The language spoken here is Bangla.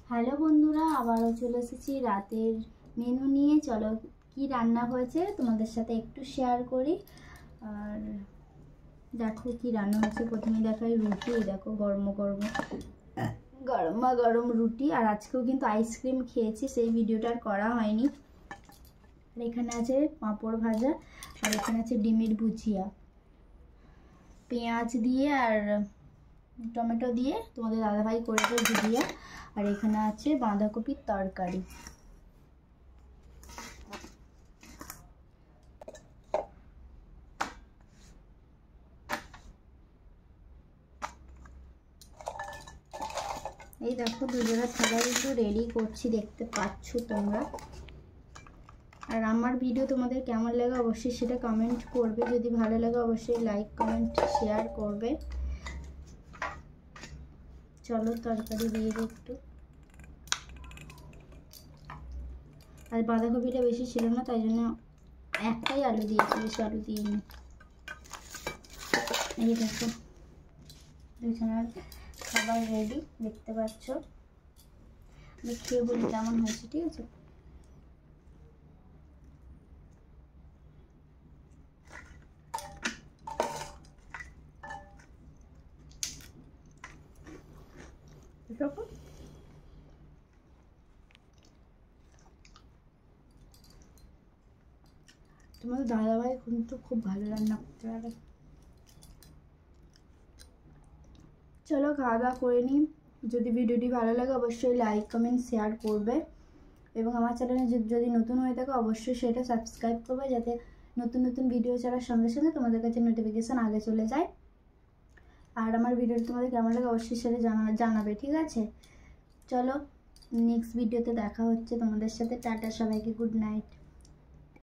হ্যালো বন্ধুরা, আবারও চলে এসেছি রাতের মেনু নিয়ে। চলো কি রান্না হয়েছে তোমাদের সাথে একটু শেয়ার করি। আর দেখো কি রান্না হয়েছে। প্রথমে দেখাই রুটি। দেখো গরমা গরম রুটি। আর আজকেও কিন্তু আইসক্রিম খেয়েছি, সেই ভিডিওটা আর করা হয়নি। আর এখানে আছে পাঁপড় ভাজা, আর এখানে আছে ডিমের ভুজিয়া, পেঁয়াজ দিয়ে আর টমেটো দিয়ে তোমাদের দাদাভাই করেছে ভুজিয়া। আর এখানে আছে বাঁধাকপির তরকারি। এই দেখো দুজনের খাবার একটু রেডি করছি, দেখতে পাচ্ছ তোমরা। আর আমার ভিডিও তোমাদের কেমন লাগে অবশ্যই সেটা কমেন্ট করবে। যদি ভালো লাগে অবশ্যই লাইক কমেন্ট শেয়ার করবে। চলো তরকারি দিয়ে দিই একটু। আর বাঁধাকপিটা বেশি ছিল না, তাই জন্য একটাই আলু দিয়েছি, বেশি আলু দিইনি। এই দেখো দুজনের খাবার রেডি, দেখতে পাচ্ছ। খেয়ে বলি কেমন হয়েছে, ঠিক আছে? তোমাদের দাদাভাই কিন্তু খুব ভালো রান্না করতে পারে। চলো খাওয়া দাওয়া করে নিই। যদি ভিডিওটি ভালো লাগে অবশ্যই লাইক কমেন্ট শেয়ার করবে, এবং আমার চ্যানেলে যদি নতুন হয়ে থাকে অবশ্যই সেটা সাবস্ক্রাইব করবে, যাতে নতুন নতুন ভিডিও ছাড়ার সঙ্গে সঙ্গে তোমাদের কাছে নোটিফিকেশান আগে চলে যায়। আর আমার ভিডিওটি তোমাদের কেমন লাগে অবশ্যই সেটা জানাবে, ঠিক আছে? চলো নেক্সট ভিডিওতে দেখা হচ্ছে তোমাদের সাথে। টাটা, সবাইকে গুড নাইট।